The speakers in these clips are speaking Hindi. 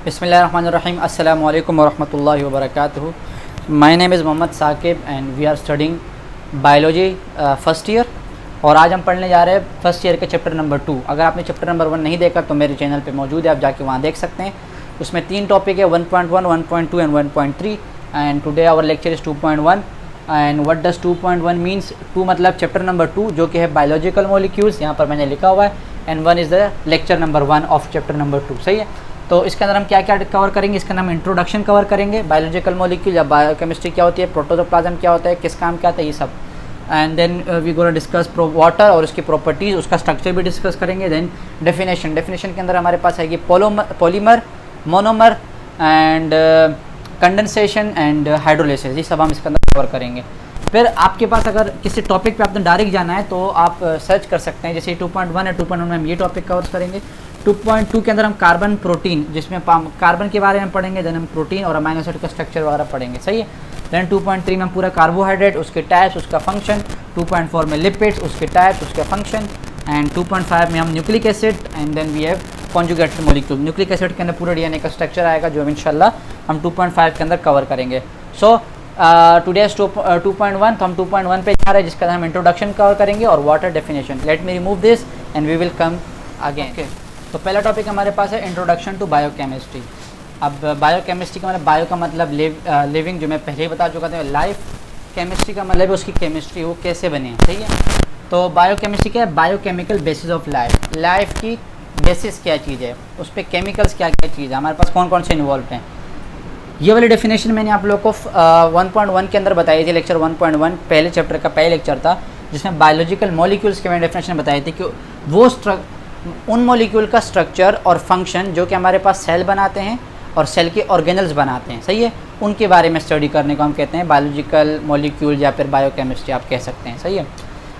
Bismillahirrahmanirrahim. Assalamu alaikum wa rahmatullahi wa barakatuh. My name is Mohammad Saqib and we are studying biology first year. और आज हम पढ़ने जा रहे हैं फर्स्ट ईयर के चैप्टर नंबर 2। अगर आपने चैप्टर नंबर 1 नहीं देखा तो मेरे चैनल पे मौजूद है, आप जाके वहाँ देख सकते हैं। उसमें 3 टॉपिक है 1.1, 1.2 and 1.3 and today our lecture is 2.1 and what does 2.1 means. 2 मतलब चैप्टर नंबर 2 जो कि है बायोलॉजिकल मॉलिक्यूल्स, यहाँ पर मैंने लिखा हुआ है, and 1 is the lecture number 1 of chapter number 2। सही है। तो इसके अंदर हम क्या क्या कवर करेंगे, इसका नाम इंट्रोडक्शन कवर करेंगे, बायोलॉजिकल मॉलिक्यूल या बायोकेमिस्ट्री क्या होती है, प्रोटोप्लाज्म क्या होता है, किस काम क्या आता है, ये सब। And then we gonna discuss water और उसकी प्रॉपर्टीज़, उसका स्ट्रक्चर भी डिस्कस करेंगे। देन डेफिनेशन के अंदर हमारे पास आएगी polymer, monomer and condensation and hydrolysis, ये सब हम इसके अंदर कवर करेंगे। फिर आपके पास अगर किसी टॉपिक पे आपने डायरेक्ट जाना है तो आप सर्च कर सकते हैं, जैसे 2.1 है, 2.1 में हम ये टॉपिक कवर करेंगे। 2.2 के अंदर हम कार्बन प्रोटीन, जिसमें कार्बन के बारे में पढ़ेंगे, देन हम प्रोटीन और अमीनो एसिड का स्ट्रक्चर वगैरह पढ़ेंगे। सही है। देन 2.3 में हम पूरा कार्बोहाइड्रेट, उसके टाइप्स, उसका फंक्शन। 2.4 में लिपिड्स, उसके टाइप्स, उसके फंक्शन। एंड 2.5 में हम nucleic acid and then we have conjugated molecule. Nucleic acid के अंदर पूरा डीएनए का स्ट्रक्चर आएगा जो इंशाल्लाह हम 2.5 के अंदर कवर करेंगे। सो टुडे इज 2.1, तो हम 2.1 पे जा रहे हैं जिसका हम इंट्रोडक्शन कवर करेंगे और water definition. Let me remove this and we will come again. तो पहला टॉपिक हमारे पास है इंट्रोडक्शन टू बायोकेमिस्ट्री। अब बायोकेमिस्ट्री का मतलब, बायो का मतलब लिविंग, जो मैं पहले ही बता चुका था। लाइफ, केमिस्ट्री का मतलब उसकी केमिस्ट्री, वो कैसे बने। सही है। तो बायोकेमिस्ट्री क्या है, biochemical basis of life. Life की बेसिस क्या चीज़ है, उस पर केमिकल्स क्या क्या चीज़ है, हमारे पास कौन कौन से इन्वॉल्व हैं। ये वाली डेफिनेशन मैंने आप लोगों को 1.1 के अंदर बताई थी। लेक्चर 1.1 पहले चैप्टर का पहले लेक्चर था जिसमें बायोलॉजिकल मॉलिक्यूल्स के मैंने डेफिनेशन बताई थी कि वो उन मॉलिक्यूल का स्ट्रक्चर और फंक्शन जो कि हमारे पास सेल बनाते हैं और सेल के ऑर्गेनल्स बनाते हैं। सही है। उनके बारे में स्टडी करने को हम कहते हैं बायोलॉजिकल मॉलिक्यूल या फिर बायोकेमिस्ट्री आप कह सकते हैं। सही है।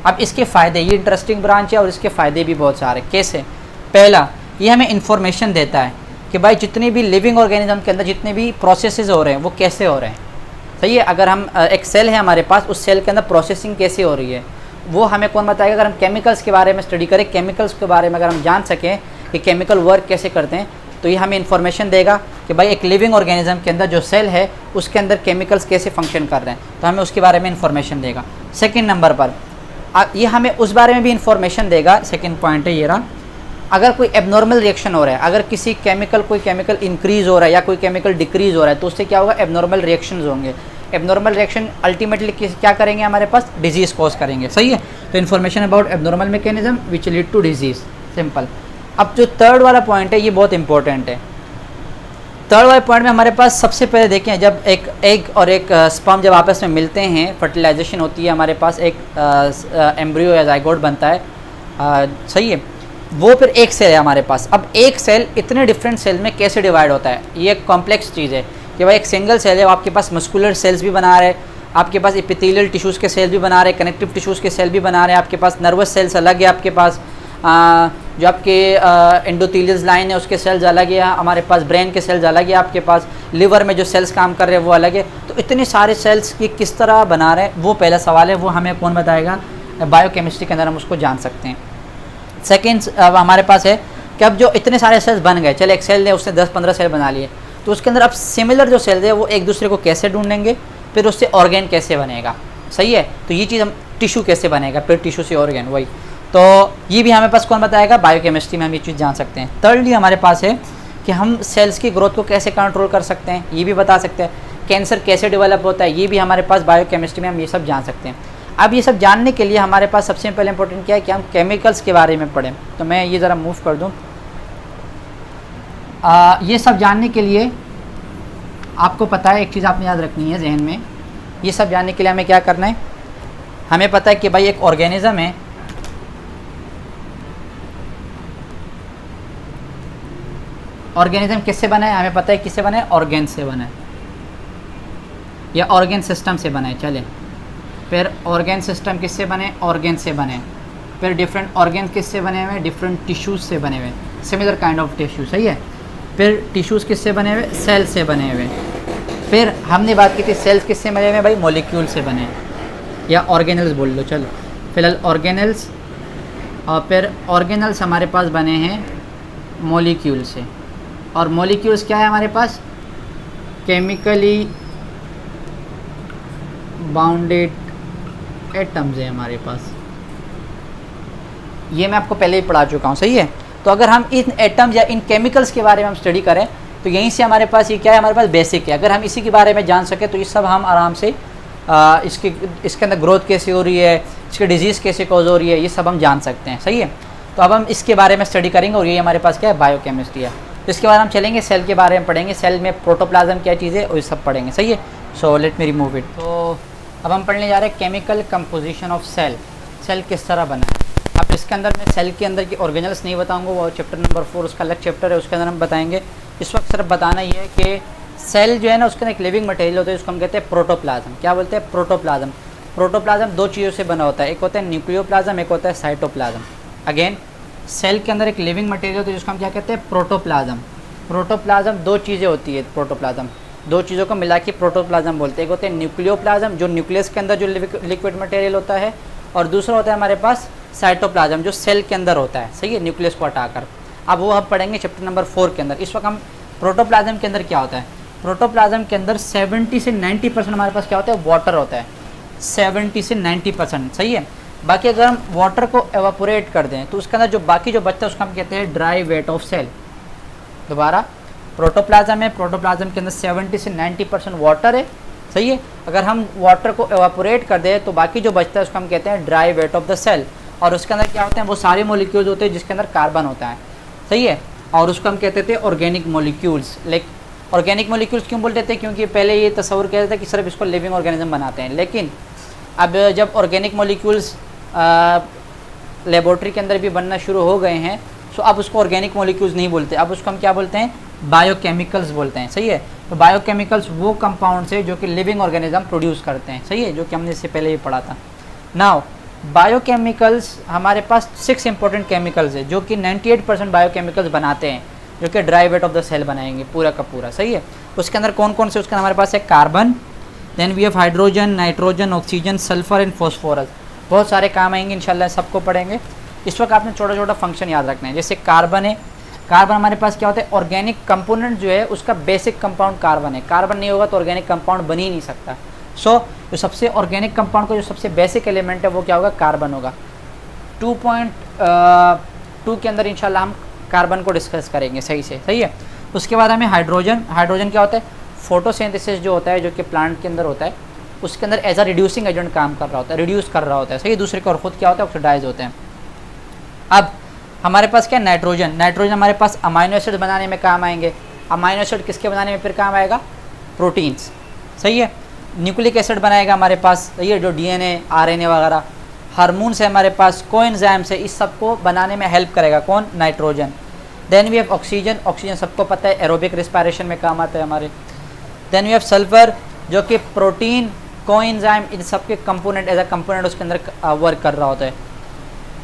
अब इसके फ़ायदे, ये इंटरेस्टिंग ब्रांच है और इसके फ़ायदे भी बहुत सारे। कैसे? पहला, ये हमें इंफॉर्मेशन देता है कि भाई जितने भी लिविंग ऑर्गेनिज्म के अंदर जितने भी प्रोसेसेस हो रहे हैं वो कैसे हो रहे हैं। सही है। अगर हम एक सेल है हमारे पास, उस सेल के अंदर प्रोसेसिंग कैसे हो रही है वो हमें कौन बताएगा। अगर हम केमिकल्स के बारे में स्टडी करें, केमिकल्स के बारे में अगर हम जान सकें कि केमिकल वर्क कैसे करते हैं, तो ये हमें इन्फॉर्मेशन देगा कि भाई एक लिविंग ऑर्गेनिज्म के अंदर जो सेल है उसके अंदर केमिकल्स कैसे फंक्शन कर रहे हैं, तो हमें उसके बारे में इन्फॉर्मेशन देगा। सेकंड नंबर पर ये हमें उस बारे में भी इन्फॉर्मेशन देगा। सेकंड पॉइंट है ये रहा, अगर कोई एबनॉर्मल रिएक्शन हो रहा है, अगर कोई केमिकल इंक्रीज़ हो रहा है या कोई केमिकल डिक्रीज़ हो रहा है, तो उससे क्या होगा, एबनॉर्मल रिएक्शंस होंगे। एबनॉर्मल रिएक्शन अल्टीमेटली क्या करेंगे, हमारे पास डिजीज़ कॉज करेंगे। सही है। तो information about abnormal mechanism which lead to diseases, simple. अब जो थर्ड वाला पॉइंट है ये बहुत इंपॉर्टेंट है। थर्ड वाले पॉइंट में हमारे पास सबसे पहले देखें, जब एक एग और एक स्पर्म जब आपस में मिलते हैं, फर्टिलाइजेशन होती है, हमारे पास एक एम्ब्रियो या जाइगोट बनता है। सही है। वो फिर एक सेल है हमारे पास। अब एक सेल इतने डिफरेंट सेल में कैसे डिवाइड होता है, ये एक कॉम्प्लेक्स चीज़ है कि भाई एक सिंगल सेल है, आपके पास मस्कुलर सेल्स भी बना रहे, आपके पास एपिथेलियल टिश्यूज़ के सेल भी बना रहे, कनेक्टिव टिश्यूज़ के सेल भी बना रहे हैं, आपके पास नर्वस सेल्स अलग है, आपके पास जो आपके एंडोथेलियल लाइन है उसके सेल्स अलग है, हमारे पास ब्रेन के सेल्स अलग है, आपके पास लिवर में जो सेल्स काम कर रहे हैं वो अलग है। तो इतने सारे सेल्स की किस तरह बना रहे हैं वो पहला सवाल है, वो हमें कौन बताएगा, बायोकेमिस्ट्री के अंदर हम उसको जान सकते हैं। सेकेंड हमारे पास है कि अब जो इतने सारे सेल्स बन गए, चले एक सेल ने उसने 10-15 सेल बना लिए, तो उसके अंदर अब सिमिलर जो सेल्स है वो एक दूसरे को कैसे ढूंढेंगे, फिर उससे ऑर्गेन कैसे बनेगा। सही है। तो ये चीज़ हम टिश्यू कैसे बनेगा, फिर टिश्यू से ऑर्गेन, वही। तो ये भी हमें पास कौन बताएगा, बायोकेमिस्ट्री में हम ये चीज़ जान सकते हैं। thirdly हमारे पास है कि हम सेल्स की ग्रोथ को कैसे कंट्रोल कर सकते हैं, ये भी बता सकते हैं। कैंसर कैसे डेवलप होता है, ये भी हमारे पास बायोकेमिस्ट्री में हम ये सब जान सकते हैं। अब ये सब जानने के लिए हमारे पास सबसे पहले इंपॉर्टेंट क्या है कि हम केमिकल्स के बारे में पढ़ें। तो मैं ये ज़रा मूव कर दूँ। ये सब जानने के लिए आपको पता है, एक चीज़ आपने याद रखनी है जहन में, ये सब जानने के लिए हमें क्या करना है, हमें पता है कि भाई एक ऑर्गेनिज्म है, ऑर्गेनिज्म किससे बना है, हमें पता है किससे बना है, ऑर्गेन से बना है या ऑर्गेन सिस्टम से बना है। चले, फिर ऑर्गेन सिस्टम किससे बने, ऑर्गेन से बने। फिर डिफरेंट ऑर्गेन किससे बने हुए, डिफरेंट टिश्यूज़ से बने हुए, सिमिलर काइंड ऑफ टिश्यू। सही है। फिर टिश्यूज़ किससे बने हुए, सेल से बने हुए। फिर हमने बात की थी सेल्स किससे बने हुए, भाई मॉलिक्यूल से बने या ऑर्गेनल्स बोल लो। चलो फिलहाल ऑर्गेनल्स, और फिर ऑर्गेनल्स हमारे पास बने हैं मॉलिक्यूल से, और मॉलिक्यूल्स क्या है हमारे पास, केमिकली बाउंडेड एटम्स है हमारे पास। ये मैं आपको पहले ही पढ़ा चुका हूँ, सही है। तो अगर हम इन एटम्स या इन केमिकल्स के बारे में हम स्टडी करें तो यहीं से हमारे पास ये क्या है, हमारे पास बेसिक है। अगर हम इसी के बारे में जान सके तो ये सब हम आराम से इसके अंदर ग्रोथ कैसे हो रही है, इसके डिजीज़ कैसे कॉज हो रही है, ये सब हम जान सकते हैं, सही है। तो अब हम इसके बारे में स्टडी करेंगे और ये हमारे पास क्या है, बायोकेमिस्ट्री है। तो इसके बाद हम चलेंगे सेल के बारे में पढ़ेंगे, सेल में प्रोटोप्लाज्म क्या चीज़ है और ये सब पढ़ेंगे, सही है। So let me remove it. तो अब हम पढ़ने जा रहे हैं chemical composition of cell, cell किस तरह बना है। अब इसके अंदर मैं सेल के अंदर की ऑर्गेनल्स नहीं बताऊंगा, वो चैप्टर नंबर 4 उसका अलग चैप्टर है, उसके अंदर हम बताएंगे। इस वक्त सिर्फ बताना ये है कि सेल जो है ना उसके अंदर एक लिविंग मटेरियल होता है, उसको हम कहते हैं प्रोटोप्लाज्म। क्या बोलते हैं, प्रोटोप्लाज्म। प्रोटोप्लाज्म दो चीज़ों से बना होता है, एक होता है न्यूक्लियोप्लाज्म, एक होता है साइटोप्लाज्म। अगेन सेल के अंदर एक लिविंग मटेरियल होता है जिसको हम क्या कहते हैं, प्रोटोप्लाज्म। प्रोटोप्लाज्म दो चीज़ें होती है, प्रोटोप्लाज्म दो चीज़ों को मिला के प्रोटोप्लाज्म बोलते हैं। एक होते हैं न्यूक्लियोप्लाज्म जो न्यूक्लियस के अंदर जो लिक्विड मटेरियल होता है, और दूसरा होता है हमारे पास साइटोप्लाज्म जो सेल के अंदर होता है, सही है, न्यूक्लियस को हटाकर। अब वो हम पढ़ेंगे चैप्टर नंबर 4 के अंदर। इस वक्त हम प्रोटोप्लाज्म के अंदर क्या होता है, प्रोटोप्लाज्म के अंदर 70 से 90% हमारे पास क्या होता है, वाटर होता है, 70 से 90%, सही है। बाकी अगर हम वाटर को एवापोरेट कर दें तो उसके अंदर जो बाकी जो बचता है उसको हम कहते हैं ड्राई वेट ऑफ सेल। दोबारा, प्रोटोप्लाज्म है, प्रोटोप्लाज्म के अंदर 70 से 90% वाटर है, सही है। अगर हम वाटर को एवापोरेट कर दें तो बाकी जो बचता है उसको हम कहते हैं dry weight of the cell. और उसके अंदर क्या होते हैं, वो सारे मॉलिक्यूल्स होते हैं जिसके अंदर कार्बन होता है, सही है। और उसको हम कहते थे organic molecules. Like organic molecules क्यों बोलते थे, क्योंकि पहले ये तस्वर कहते थे कि सिर्फ इसको लिविंग ऑर्गेनिज्म बनाते हैं, लेकिन अब जब ऑर्गेनिक मॉलिक्यूल्स लेबोरेटरी के अंदर भी बनना शुरू हो गए हैं, तो अब उसको ऑर्गेनिक मॉलिक्यूल्स नहीं बोलते, अब उसको हम क्या बोलते हैं, बायोकेमिकल्स बोलते हैं, सही है। तो बायोकेमिकल्स वो कंपाउंड्स है जो कि लिविंग ऑर्गेनिज्म प्रोड्यूस करते हैं, सही है, जो कि हमने इससे पहले ही पढ़ा था। नाउ बायोकेमिकल्स हमारे पास 6 इंपॉर्टेंट केमिकल्स है जो कि 98% बायोकेमिकल्स बनाते हैं, जो कि dry weight of the cell बनाएंगे पूरा का पूरा, सही है। उसके अंदर कौन कौन से, उसके अंदर हमारे पास है carbon, then we have hydrogen, nitrogen, oxygen, sulphur and phosphorus. बहुत सारे काम आएंगे इंशाल्लाह, सबको पढ़ेंगे। इस वक्त आपने छोटा छोटा फंक्शन याद रखना है। जैसे कार्बन है, कार्बन हमारे पास क्या होता है, ऑर्गेनिक कंपोनेंट जो है उसका बेसिक कंपाउंड कार्बन है। कार्बन नहीं होगा तो ऑर्गेनिक कंपाउंड बन ही नहीं सकता। सो जो सबसे ऑर्गेनिक कंपाउंड का जो सबसे बेसिक एलिमेंट है वो क्या होगा, कार्बन होगा। 2.2 के अंदर इंशाल्लाह हम कार्बन को डिस्कस करेंगे सही से, सही है। उसके बाद हमें हाइड्रोजन, हाइड्रोजन क्या होता है, फोटोसिंथेसिस जो होता है जो कि प्लांट के अंदर होता है, उसके अंदर एज अ रिड्यूसिंग एजेंट काम कर रहा होता है, रिड्यूस कर रहा होता है, सही, दूसरे को, और खुद क्या होता है, ऑक्सीडाइज होते हैं। अब हमारे पास क्या, नाइट्रोजन, नाइट्रोजन हमारे पास अमाइनो एसिड बनाने में काम आएंगे। अमाइनो एसिड किसके बनाने में फिर काम आएगा, प्रोटीन्स, सही है। न्यूक्लिक एसिड बनाएगा हमारे पास, सही है, जो डीएनए आरएनए वगैरह। हार्मोन्स है हमारे पास, कोएंजाइम्स है, इस सब को बनाने में हेल्प करेगा कौन, nitrogen. Then we have oxygen, oxygen सबको पता है एरोबिक रिस्पायरेशन में काम आता है हमारे। देन वी हैव सल्फर जो कि प्रोटीन, कोएंजाइम, इन सब के कंपोनेंट, एज अ कंपोनेंट उसके अंदर वर्क कर रहा होता है।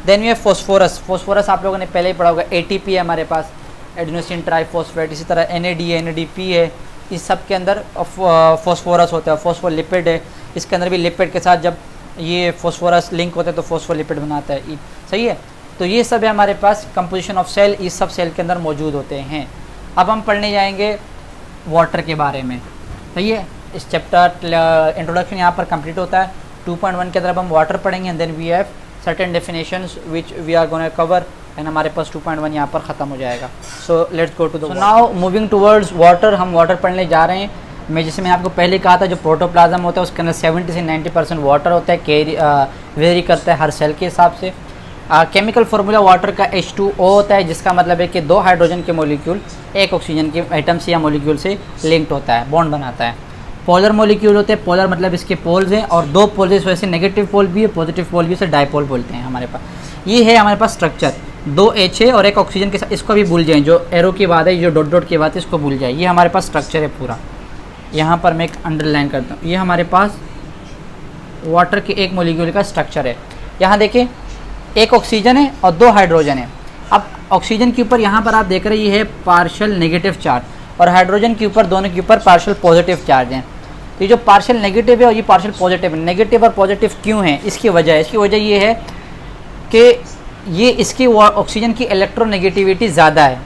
Then we have phosphorus, phosphorus आप लोगों ने पहले ही पढ़ा होगा, एटीपी है हमारे पास, एडेनोसिन ट्राइफॉस्फेट। इसी तरह एनएडी है, एनएडीपी है, इस सब के अंदर फॉस्फोरस होता है। फॉस्फोलिपिड है, इसके अंदर भी लिपिड के साथ जब ये फॉस्फोरस लिंक होता है तो फॉस्फोलिपिड बनाता है, सही है। तो ये सब है हमारे पास कंपोजिशन ऑफ सेल, ये सब सेल के अंदर मौजूद होते हैं। अब हम पढ़ने जाएंगे वाटर के बारे में, सही है। इस चैप्टर इंट्रोडक्शन यहाँ पर कंप्लीट होता है। 2.1 के अंदर अब हम वाटर पढ़ेंगे, and then we have certain definitions which we are gonna cover, and हमारे पास 2.1 यहाँ पर ख़त्म हो जाएगा। So let's go to the now moving towards water. हम वाटर पढ़ने जा रहे हैं। मैंने आपको पहले कहा था जो प्रोटोप्लाज्म होता है उसके अंदर 70 से 90% वाटर होता है, वेरी करता है हर सेल के हिसाब से। केमिकल फार्मूला वाटर का H2O होता है, जिसका मतलब है कि 2 हाइड्रोजन के मॉलिक्यूल एक ऑक्सीजन के एटम से या मॉलिक्यूल से लिंक्ड होता है, बॉन्ड बनाता है। पोलर मॉलिक्यूल होते हैं, पोलर मतलब इसके पोल्स हैं, और 2 पोल्स इस वजह से नेगेटिव पोल भी है, पॉजिटिव पोल भी, इसे डाइपोल बोलते हैं हमारे पास। ये है हमारे पास स्ट्रक्चर, 2 H है और एक ऑक्सीजन के साथ, इसको भी भूल जाएं, जो एरो की बात है, जो डॉट डॉट की बात है, इसको भूल जाए। ये हमारे पास स्ट्रक्चर है पूरा। यहाँ पर मैं एक अंडरलाइन करता हूँ, ये हमारे पास वाटर के एक मॉलिक्यूल का स्ट्रक्चर है। यहाँ देखिए, एक ऑक्सीजन है और 2 हाइड्रोजन है। अब ऑक्सीजन के ऊपर यहाँ पर आप देख रहे हैं ये है पार्शियल नेगेटिव चार्ज, और हाइड्रोजन के ऊपर, दोनों के ऊपर पार्शियल पॉजिटिव चार्ज हैं। तो ये जो पार्शियल नेगेटिव है और ये पार्शियल पॉजिटिव है, नेगेटिव और पॉजिटिव क्यों है, इसकी वजह ये है कि ये इसकी ऑक्सीजन की इलेक्ट्रोनेगेटिविटी ज़्यादा है।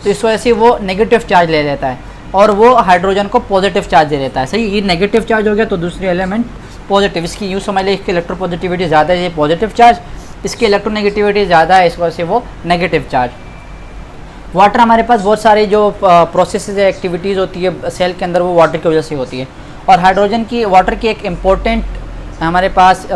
तो इस वजह से वो नेगेटिव चार्ज ले लेता है और वो हाइड्रोजन को पॉजिटिव चार्ज दे देता है। सही, ये नेगेटिव चार्ज हो गया तो दूसरी एलिमेंट पॉजिटिव, इसकी यूँ समझ लें इसकी इलेक्ट्रोपॉजिटिविटी ज़्यादा है, ये पॉजिटिव चार्ज, इसकी इलेक्ट्रोनेगेटिविटी ज़्यादा है, इस वजह से वो नेगेटिव चार्ज। वाटर हमारे पास बहुत सारी जो प्रोसेसेस एक्टिविटीज़ होती है सेल के अंदर वो वाटर की वजह से होती है। और हाइड्रोजन की वाटर की एक इम्पोर्टेंट हमारे पास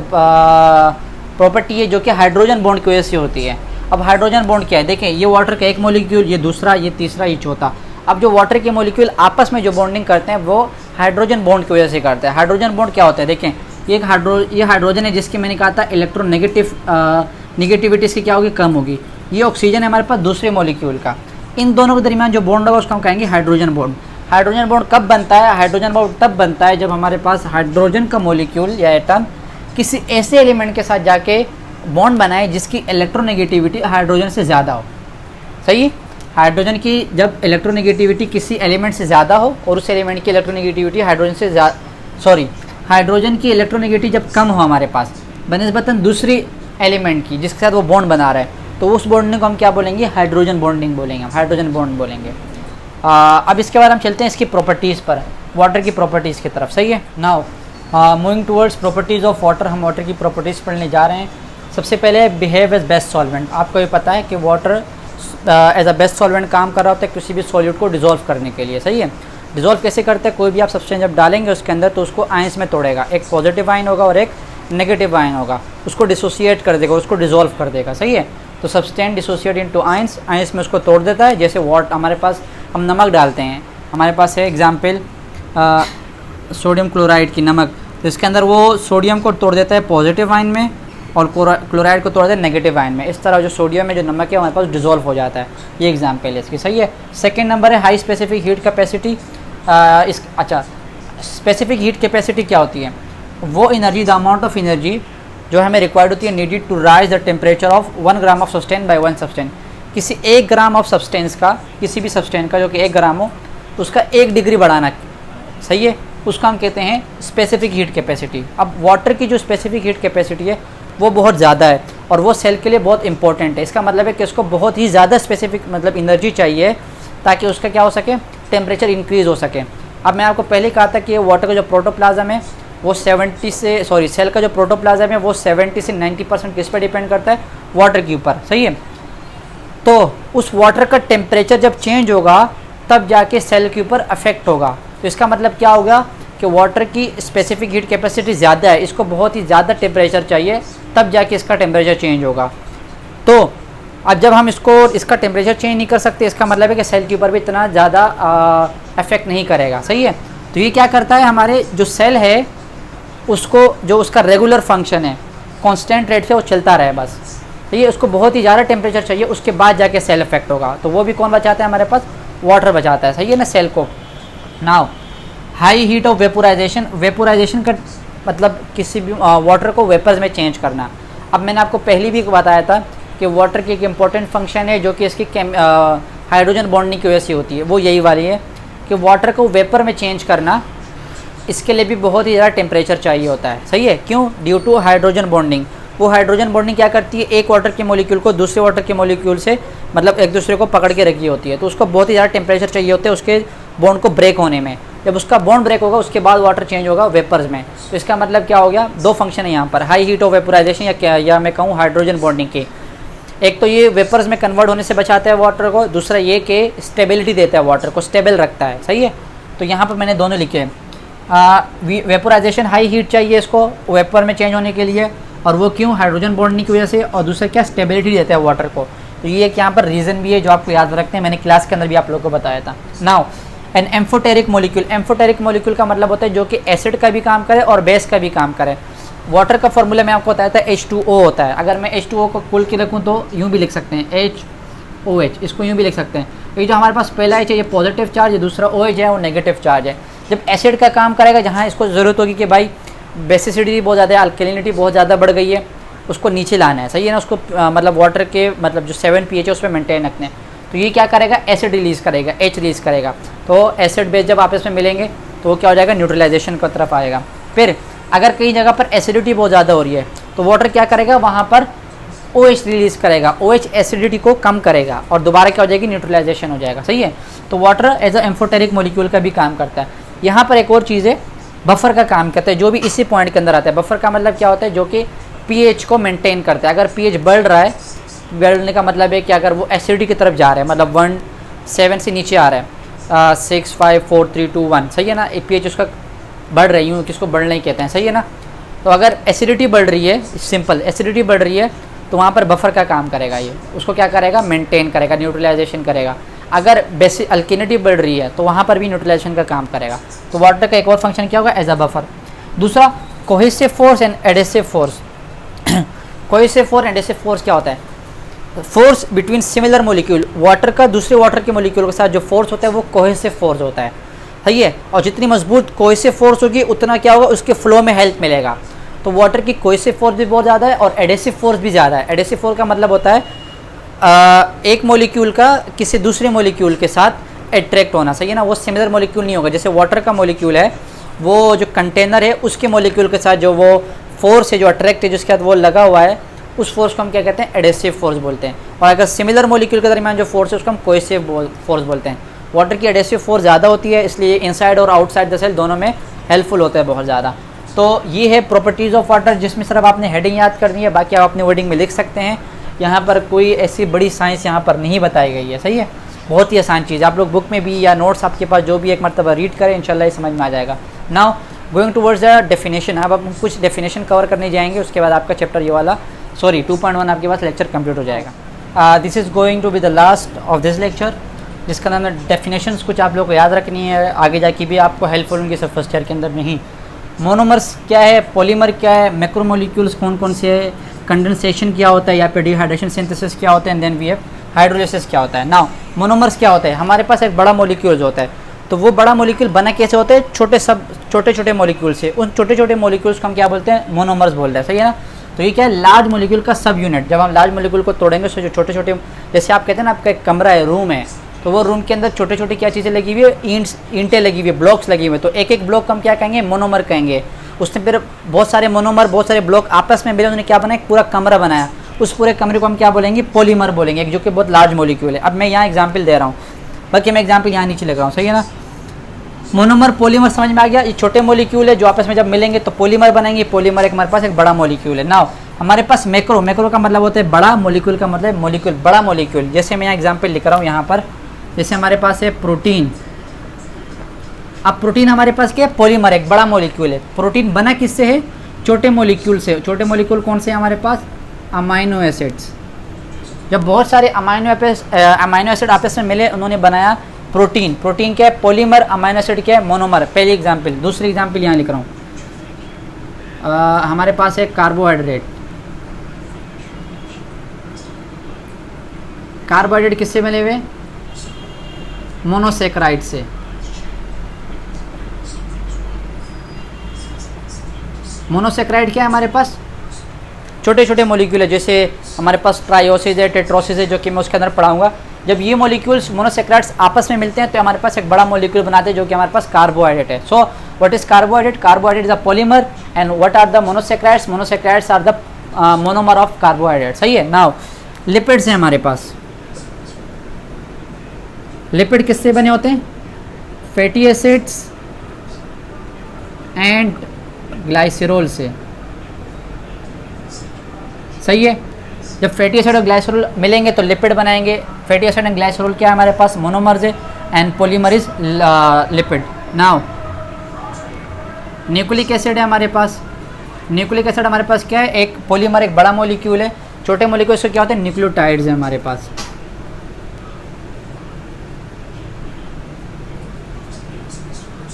प्रॉपर्टी है जो कि हाइड्रोजन बॉन्ड की वजह से होती है। अब हाइड्रोजन बॉन्ड क्या है, देखें ये वाटर का एक मॉलिक्यूल, ये दूसरा, ये तीसरा, ये चौथा। अब जो वाटर के मॉलिक्यूल आपस में जो बॉन्डिंग करते हैं वो हाइड्रोजन बॉन्ड की वजह से करते हैं। हाइड्रोजन बॉन्ड क्या होता है, देखें ये हाइड्रोजन है जिसकी मैंने कहा था इलेक्ट्रोनेगेटिव निगेटिविटी इसकी क्या होगी, कम होगी। ये ऑक्सीजन है हमारे पास दूसरे मॉलिक्यूल का, इन दोनों के दरमियान जो बॉन्ड होगा उसको हम कहेंगे हाइड्रोजन बॉन्ड। हाइड्रोजन बॉन्ड कब बनता है, हाइड्रोजन बॉन्ड तब बनता है जब हमारे पास हाइड्रोजन का मॉलिक्यूल या एटम किसी ऐसे एलिमेंट के साथ जाके बॉन्ड बनाए जिसकी इलेक्ट्रोनेगेटिविटी हाइड्रोजन से ज़्यादा हो। सही, हाइड्रोजन की जब इलेक्ट्रोनेगेटिविटी किसी एलिमेंट से ज़्यादा हो और उस एलिमेंट की इलेक्ट्रोनेगेटिविटी हाइड्रोजन से हाइड्रोजन की इलेक्ट्रोनेगेटिविटी जब कम हो हमारे पास बनिस्बतन दूसरी एलिमेंट की जिसके साथ वो बॉन्ड बना रहा है, तो उस बॉन्डिंग को हम क्या बोलेंगे, हाइड्रोजन बॉन्डिंग बोलेंगे, हम हाइड्रोजन बॉन्ड बोलेंगे। अब इसके बाद हम चलते हैं इसकी प्रॉपर्टीज़ पर, वाटर की प्रॉपर्टीज़ की तरफ। सही है, now moving towards properties of water, हम वाटर की प्रॉपर्टीज़ पढ़ने जा रहे हैं। सबसे पहले बिहेव एज बेस्ट सॉल्वेंट। आपको ये पता है कि water as a best solvent काम कर रहा होता है किसी भी सॉल्यूट को डिज़ोल्व करने के लिए। सही है, डिज़ोल्व कैसे करते हैं, कोई भी आप सब्सटेंस जब डालेंगे उसके अंदर तो उसको आयंस में तोड़ेगा, एक पॉजिटिव आयन होगा और एक नेगेटिव आयन होगा, उसको डिसोसिएट कर देगा, उसको डिज़ोल्व कर देगा। सही है, तो substance dissociate into ions, ions में उसको तोड़ देता है। जैसे वाटर हमारे पास हम नमक डालते हैं, हमारे पास है एग्जाम्पल सोडियम क्लोराइड की नमक, तो इसके अंदर वो सोडियम को तोड़ देता है पॉजिटिव आयन में और क्लोराइड को तोड़ देता है नेगेटिव आयन में। इस तरह जो सोडियम में जो नमक है हमारे पास डिज़ोल्व हो जाता है। ये एग्जाम्पल है इसकी। सही है, सेकेंड नंबर है high specific heat capacity. Specific heat capacity क्या होती है, वो energy, the amount of energy जो हमें रिक्वायर्ड होती है needed to raise the temperature of 1 gram of substance by 1 substance. किसी 1 ग्राम ऑफ सब्सटेंस का, किसी भी सब्सटेंस का जो कि 1 ग्राम हो, उसका 1 डिग्री बढ़ाना। सही है, उसका हम कहते हैं स्पेसिफिक हीट कैपेसिटी। अब वाटर की जो स्पेसिफिक हीट कैपेसिटी है वो बहुत ज़्यादा है और वो सेल के लिए बहुत इंपॉर्टेंट है। इसका मतलब है कि उसको बहुत ही ज़्यादा स्पेसिफिक मतलब एनर्जी चाहिए ताकि उसका क्या हो सके, टेम्परेचर इंक्रीज़ हो सके। अब मैं आपको पहले कहा था कि वाटर का जो प्रोटोप्लाज्म है वो सेल का जो प्रोटोप्लाज्म है वो 70 से 90% किस पर डिपेंड करता है, वाटर के ऊपर। सही है, तो उस वाटर का टेम्परेचर जब चेंज होगा तब जाके सेल के ऊपर अफेक्ट होगा। तो इसका मतलब क्या होगा कि वाटर की स्पेसिफिक हीट कैपेसिटी ज़्यादा है, इसको बहुत ही ज़्यादा टेम्परेचर चाहिए तब जाके इसका टेम्परेचर चेंज होगा। तो अब जब हम इसका टेम्परेचर चेंज नहीं कर सकते, इसका मतलब है कि सेल के ऊपर भी इतना ज़्यादा अफेक्ट नहीं करेगा। सही है, तो ये क्या करता है, हमारे जो सेल है उसको जो उसका रेगुलर फंक्शन है कांस्टेंट रेट से वो चलता रहे बस। तो ये उसको बहुत ही ज़्यादा टेम्परेचर चाहिए, उसके बाद जाके सेल इफेक्ट होगा। तो वो भी कौन बचाता है हमारे पास, वाटर बचाता है। सही है ना, सेल को। Now high heat of vaporisation. Vaporisation का मतलब किसी भी वाटर को वेपर्स में चेंज करना। अब मैंने आपको पहले भी बताया था कि वाटर की एक इम्पॉर्टेंट फंक्शन है जो कि इसकी हाइड्रोजन बॉन्डिंग की वजह से होती है, वो यही वाली है कि वाटर को वेपर में चेंज करना, इसके लिए भी बहुत ही ज़्यादा टेम्परेचर चाहिए होता है। सही है, क्यों, ड्यू टू हाइड्रोजन बॉन्डिंग। वो हाइड्रोजन बॉन्डिंग क्या करती है, एक वाटर के मॉलिक्यूल को दूसरे वाटर के मॉलिक्यूल से मतलब एक दूसरे को पकड़ के रखी होती है, तो उसको बहुत ही ज़्यादा टेम्परेचर चाहिए होता है उसके बॉन्ड को ब्रेक होने में। जब उसका बॉन्ड ब्रेक होगा उसके बाद वाटर चेंज होगा वेपर्स में। तो इसका मतलब क्या हो गया, दो फंक्शन है यहाँ पर, हाई हीट ऑफ वेपोराइजेशन या मैं कहूँ हाइड्रोजन बॉन्डिंग के। एक तो ये वेपर्स में कन्वर्ट होने से बचाता है वाटर को, दूसरा ये कि स्टेबिलिटी देता है, वाटर को स्टेबल रखता है। सही है, तो यहाँ पर मैंने दोनों लिखे हैं। वेपोराइजेशन हाई हीट चाहिए इसको वेपर में चेंज होने के लिए, और वो क्यों, हाइड्रोजन बॉन्डिंग की वजह से, और दूसरा क्या, स्टेबिलिटी देता है वाटर को। तो ये एक यहाँ पर रीज़न भी है जो आपको याद रखते हैं, मैंने क्लास के अंदर भी आप लोगों को बताया था। Now an amphoteric molecule. Amphoteric molecule का मतलब होता है जो कि एसिड का भी काम करे और बेस का भी काम करे। वाटर का फॉर्मूला मैं आपको बताया था H2O होता है। अगर मैं H2O को खोल के रखूँ तो यूँ भी लिख सकते हैं HOH, इसको यूँ भी लिख सकते हैं। ये जो हमारे पास पहला H है ये पॉजिटिव चार्ज है, दूसरा OH है वो नेगेटिव चार्ज है। जब एसिड का काम करेगा, जहाँ इसको ज़रूरत होगी कि भाई बेसिसिटी बहुत ज़्यादा है, अल्कलिनिटी बहुत ज़्यादा बढ़ गई है, उसको नीचे लाना है। सही है ना, उसको मतलब वाटर के मतलब जो 7 pH है उस पर मेंटेन रखने हैं। तो ये क्या करेगा, एसिड रिलीज़ करेगा, H रिलीज़ करेगा। तो एसिड बेस जब आपस में मिलेंगे तो वो क्या हो जाएगा, न्यूट्रलाइजेशन की तरफ आएगा। फिर अगर कई जगह पर एसिडिटी बहुत ज़्यादा हो रही है तो वाटर क्या करेगा, वहाँ पर OH रिलीज करेगा, OH एसिडिटी को कम करेगा और दोबारा क्या हो जाएगी, न्यूट्रलाइजेशन हो जाएगा। सही है, तो water as a amphoteric molecule का भी काम करता है। यहाँ पर एक और चीज़ है, बफर का काम करता है, जो भी इसी पॉइंट के अंदर आता है। बफर का मतलब क्या होता है, जो कि pH को मेंटेन करता है। अगर pH बढ़ रहा है, बढ़ने का मतलब है कि अगर वो एसिडिटी की तरफ जा रहा है, मतलब 1.7 से नीचे आ रहा है, 6, 5, 4, 3, 2, 1, सही है ना, pH उसका बढ़ रही हूँ, किसको बढ़ना ही कहते हैं, सही है ना। तो अगर एसिडिटी बढ़ रही है, सिंपल एसिडिटी बढ़ रही है, तो वहाँ पर बफर का काम करेगा, ये उसको क्या करेगा, मेंटेन करेगा, न्यूट्रलाइजेशन करेगा। अगर बेसिक अल्किनिटी बढ़ रही है तो वहाँ पर भी न्यूट्रलाइजेशन का काम करेगा। तो वाटर का एक और फंक्शन क्या होगा, एज अ बफर। दूसरा, cohesive force and adhesive force. Cohesive force and adhesive force क्या होता है, force between similar molecule. Water का दूसरे वाटर के मॉलिक्यूल के साथ जो फोर्स होता है वो कोहेसिव फोर्स होता है, सही है। और जितनी मजबूत कोहेसिव फोर्स होगी उतना क्या होगा, उसके फ्लो में हेल्प मिलेगा। तो वाटर की कोहेसिव फोर्स भी बहुत ज़्यादा है और एडेसिव फोर्स भी ज़्यादा है। एडेसिव फोर्स का मतलब होता है एक मॉलिक्यूल का किसी दूसरे मॉलिक्यूल के साथ अट्रैक्ट होना, सही है ना। वो सिमिलर मॉलिक्यूल नहीं होगा, जैसे वाटर का मॉलिक्यूल है, वो जो कंटेनर है उसके मॉलिक्यूल के साथ जो वो फोर्स है, जो अट्रैक्ट है, जिसके साथ वो लगा हुआ है, उस फोर्स को हम क्या कहते हैं, एडेसिव फोर्स बोलते हैं। और अगर सिमिलर मॉलिक्यूल के दरमियान जो फोर्स है उसको हम कोहेसिव फोर्स बोलते हैं। वाटर की एडेसिव फोर्स ज़्यादा होती है, इसलिए इनसाइड और आउटसाइड द सेल दोनों में हेल्पफुल होता है बहुत ज़्यादा। तो ये है प्रॉपर्टीज़ ऑफ वाटर, जिसमें सिर्फ आपने हेडिंग याद करनी है, बाकी आप अपने वर्डिंग में लिख सकते हैं। यहाँ पर कोई ऐसी बड़ी साइंस यहाँ पर नहीं बताई गई है, सही है, बहुत ही आसान चीज़। आप लोग बुक में भी या नोट्स आपके पास जो भी एक मरतबा रीड करें, इंशाल्लाह समझ में आ जाएगा। Now going towards the definition. अब हम कुछ डेफिनेशन कवर करने जाएंगे, उसके बाद आपका चैप्टर ये वाला 2.1 आपके पास लेक्चर कंप्लीट हो जाएगा। This is going to be the last of this lecture, जिसका नाम है डेफिनेशंस। कुछ आप लोग को याद रखनी है, आगे जाके भी आपको हेल्पफुल होंगे, सब फर्स्ट ईयर के अंदर नहीं। मोनोमर्स क्या है, पॉलीमर क्या है, मैक्रोमोलिक्यूल्स कौन कौन से है, कंडेंसेशन क्या होता है, या फिर डिहाइड्रेशन सिंथेसिस क्या होता है, and then we have hydrolysis क्या होता है। नाउ मोनोमर्स क्या होता है, हमारे पास एक बड़ा मॉलिक्यूल होता है, तो वो बड़ा मॉलिक्यूल बना कैसे होता है, छोटे छोटे मॉलिक्यूल से। उन छोटे छोटे मॉलिक्यूल्स को हम क्या बोलते हैं, मोनोमर्स बोलते हैं, सही है ना। तो ये क्या है, लार्ज मॉलिक्यूल का सब यूनिट। जब हम लार्ज मॉलिक्यूल को तोड़ेंगे तो जो छोटे छोटे, जैसे आप कहते हैं ना, आपका एक कमरा है, रूम है, तो वो रूम के अंदर छोटे छोटे क्या चीज़ें लगी हुई है, ईंटें लगी हुई है, ब्लॉक्स लगी हुए हैं, तो एक एक ब्लॉक को हम क्या कहेंगे, मोनोमर कहेंगे। उसने फिर बहुत सारे मोनोमर, बहुत सारे ब्लॉक आपस में मिले, उन्होंने क्या बनाया, एक पूरा कमरा बनाया। उस पूरे कमरे को हम क्या बोलेंगे, पॉलीमर बोलेंगे, जो कि बहुत लार्ज मॉलिक्यूल है। अब मैं यहाँ एग्जाम्पल दे रहा हूँ, बाकी मैं एग्जाम्पल यहाँ नीचे लगा रहा हूँ, सही है ना। मोनोमर पॉलीमर समझ में आ गया। ये छोटे मॉलिक्यूल है जो आपस में जब मिलेंगे तो पॉलीमर बनाएंगे। पॉलीमर एक हमारे पास एक बड़ा मॉलिक्यूल है। नाउ हमारे पास मैक्रो का मतलब होता है बड़ा, मॉलिक्यूल का मतलब मॉलिक्यूल, बड़ा मॉलिक्यूल। जैसे मैं यहाँ एग्जाम्पल लिख रहा हूँ यहाँ पर, जैसे हमारे पास है प्रोटीन। अब प्रोटीन हमारे पास क्या है, पॉलीमर, एक बड़ा मॉलिक्यूल है। प्रोटीन बना किससे है, छोटे मॉलिक्यूल से। छोटे मॉलिक्यूल कौन से हैं हमारे पास, अमाइनो एसिड्स। जब बहुत सारे अमाइनो एसिड आपस में मिले, उन्होंने बनाया प्रोटीन। प्रोटीन क्या है, पॉलीमर, अमाइनो एसिड क्या है, मोनोमर। पहली एग्जाम्पल। दूसरी एग्जाम्पल यहाँ लिख रहा हूँ, हमारे पास है कार्बोहाइड्रेट। कार्बोहाइड्रेट किससे मिले हुए, मोनोसेक्राइड से। मोनोसेक्राइड क्या है हमारे पास, छोटे छोटे मॉलिक्यूल है। जैसे हमारे पास ट्रायोसिस है, टेट्रोसिस है, जो कि मैं उसके अंदर पढ़ाऊंगा। जब ये मॉलिक्यूल्स मोनोसेक्राइड्स आपस में मिलते हैं तो हमारे पास एक बड़ा मॉलिक्यूल बनाते हैं, जो कि हमारे पास कार्बोहाइड्रेट है। So what is carbohydrate, carbohydrate is a polymer, and what are the monosaccharides, monosaccharides are the monomer of carbohydrate, सही है। नाउ लिपिड्स हैं हमारे पास। लिपिड किससे बने होते हैं, फैटी एसिड्स एंड ग्लाइसरॉल से, सही है। जब फैटी एसिड और ग्लाइसरॉल मिलेंगे तो लिपिड बनाएंगे। फैटी एसिड एंड ग्लाइसरॉल क्या है हमारे पास, मोनोमर्स है, and polymer is lipid. Now nucleic acid है हमारे पास। न्यूक्लिक एसिड हमारे पास क्या है, एक पॉलीमर, एक बड़ा मॉलिक्यूल है। छोटे मॉलिक्यूल से क्या होते हैं, न्यूक्लियोटाइड्स है हमारे पास।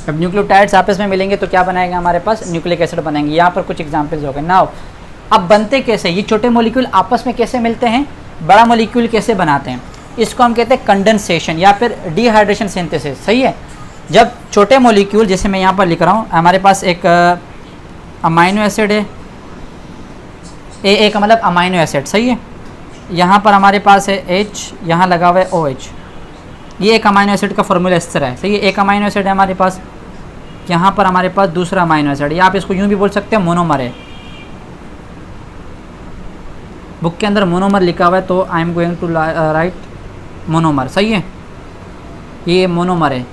जब न्यूक्लियोटाइड्स आपस में मिलेंगे तो क्या बनाएगा हमारे पास, न्यूक्लिक एसिड बनाएंगे। यहाँ पर कुछ एग्जांपल्स हो गए। नाउ अब बनते कैसे, ये छोटे मॉलिक्यूल आपस में कैसे मिलते हैं, बड़ा मॉलिक्यूल कैसे बनाते हैं, इसको हम कहते हैं कंडेंसेशन या फिर डिहाइड्रेशन सिंथेसिस, सही है। जब छोटे मॉलिक्यूल, जैसे मैं यहाँ पर लिख रहा हूँ, हमारे पास एक अमाइनो एसिड है, एक मतलब अमाइनो एसिड, सही है। यहाँ पर हमारे पास है H, यहाँ लगा हुआ है OH। ये एक अमाइनो एसिड का फॉर्मूला इस तरह है, सही है। एक अमाइनो एसिड है हमारे पास, यहाँ पर हमारे पास दूसरा अमाइनो एसिड, या आप इसको यूँ भी बोल सकते हैं मोनोमर है। बुक के अंदर मोनोमर लिखा हुआ है तो I am going to write monomer. सही है, ये मोनोमर है,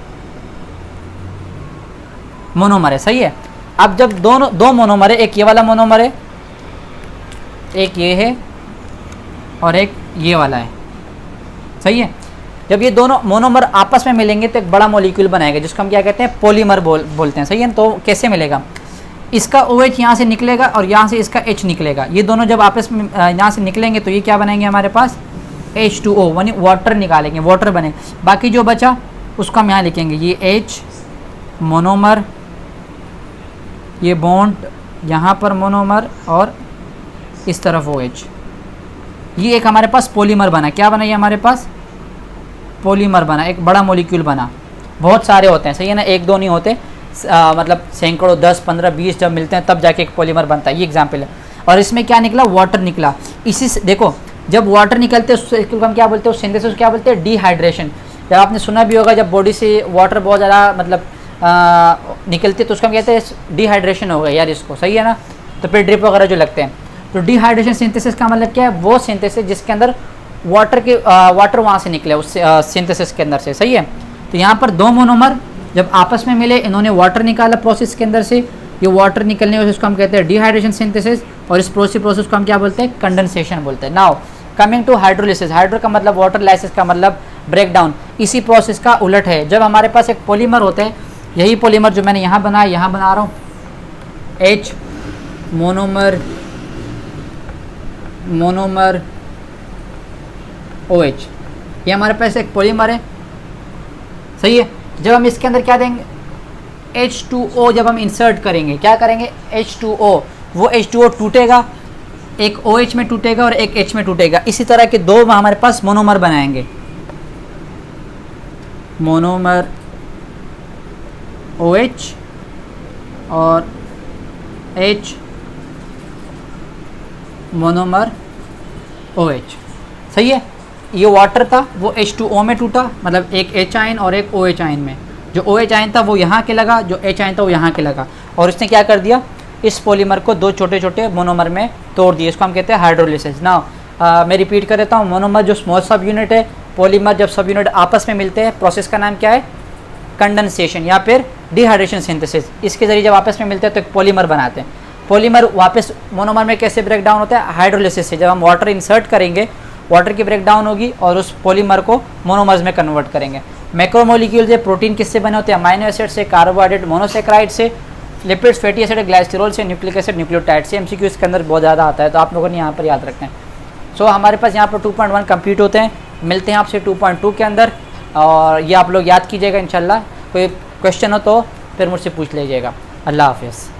मोनोमर है। सही है। अब जब दो मोनोमर है, एक ये वाला मोनोमर है, एक ये है और एक ये वाला है। सही है। जब ये दोनों मोनोमर आपस में मिलेंगे तो एक बड़ा मॉलिक्यूल बनाएगा जिसको हम क्या कहते हैं, पॉलीमर बोलते हैं। सही है। तो कैसे मिलेगा, इसका OH यहाँ से निकलेगा और यहाँ से इसका H निकलेगा। ये दोनों जब आपस में यहाँ से निकलेंगे तो ये क्या बनेंगे हमारे पास, H2O, यानी वाटर निकालेंगे, वाटर बने। बाकी जो बचा उसको हम यहाँ लिखेंगे, ये H मोनोमर, ये बॉन्ड यहाँ पर मोनोमर और इस तरफ OH। ये एक हमारे पास पॉलीमर बना। क्या बना ये हमारे पास, पॉलीमर बना, एक बड़ा मॉलिक्यूल बना। बहुत सारे होते हैं। सही है ना, एक दो नहीं होते, मतलब सैकड़ों, 10, 15, 20 जब मिलते हैं तब जाके एक पॉलीमर बनता है। ये एग्जाम्पल है। और इसमें क्या निकला, वाटर निकला। इसी से देखो, जब वाटर निकलते हैं उसको हम क्या बोलते हैं, उस सिंथेसिस क्या बोलते हैं, डिहाइड्रेशन। जब आपने सुना भी होगा, जब बॉडी से वाटर बहुत ज़्यादा मतलब निकलती है तो उसको हम कहते हैं डिहाइड्रेशन हो गया यार इसको। सही है ना। तो फिर ड्रिप वगैरह जो लगते हैं, तो डिहाइड्रेशन सिंथेसिस का मतलब क्या है, वो सिंथेसिस जिसके अंदर वाटर वहाँ से निकले उस सिंथेसिस के अंदर से। सही है। तो यहाँ पर दो मोनोमर जब आपस में मिले, इन्होंने वाटर निकाला प्रोसेस के अंदर से, ये वाटर निकलने वाले उसको हम कहते हैं डिहाइड्रेशन सिंथेसिस, और इस प्रोसेस को हम क्या बोलते हैं, कंडेंसेशन बोलते हैं। Now coming to hydrolysis. Hydro का मतलब वाटर, लाइसिस का मतलब ब्रेक डाउन। इसी प्रोसेस का उलट है। जब हमारे पास एक पॉलीमर होते हैं, यही पॉलीमर जो मैंने यहाँ बनाया, यहाँ बना रहा हूँ H मोनोमर OH, ये हमारे पास एक पॉलीमर है। सही है। जब हम इसके अंदर क्या देंगे, H2O, जब हम इंसर्ट करेंगे, क्या करेंगे, H2O, वो H2O टूटेगा, एक OH में टूटेगा और एक H में टूटेगा। इसी तरह के दो हमारे पास मोनोमर बनाएंगे, मोनोमर OH और H मोनोमर OH। सही है। ये वाटर था, वो H2O में टूटा, मतलब एक H आयन और एक OH आयन में। जो OH आयन था वो यहाँ के लगा, जो H आयन था वो यहाँ के लगा, और इसने क्या कर दिया, इस पॉलीमर को दो छोटे छोटे मोनोमर में तोड़ दिए। इसको हम कहते हैं हाइड्रोलिसिस। नाउ मैं रिपीट कर देता हूँ, मोनोमर जो स्मॉल सब यूनिट है, पॉलीमर जब सब यूनिट आपस में मिलते हैं, प्रोसेस का नाम क्या है, कंडेंसेशन या फिर डिहाइड्रेशन सिंथेसिस। इसके जरिए जब आपस में मिलते हैं तो एक पॉलीमर बनाते हैं। पॉलीमर वापस मोनोमर में कैसे ब्रेक डाउन होता है, हाइड्रोलिसिस से। जब हम वाटर इंसर्ट करेंगे, वाटर की ब्रेक डाउन होगी और उस पॉलीमर को मोनोमर्स में कन्वर्ट करेंगे। मैक्रोमोलिक्यूल्स, प्रोटीन किससे बने होते हैं, अमाइनो एसिड से, कार्बोहाइड्रेट मोनोसेक्राइड से, लिपिड्स फैटी एसिड ग्लाइसरॉल से, न्यूक्लिक एसिड न्यूक्लियोटाइड से। MCQ इसके अंदर बहुत ज़्यादा आता है, तो आप लोगों ने यहाँ पर याद रखना है। सो हमारे पास यहाँ पर 2.1 कंप्लीट होते हैं। मिलते हैं आपसे 2.2 के अंदर, और ये आप लोग याद कीजिएगा। इंशाल्लाह कोई क्वेश्चन हो तो फिर मुझसे पूछ लीजिएगा। अल्लाह हाफिज़।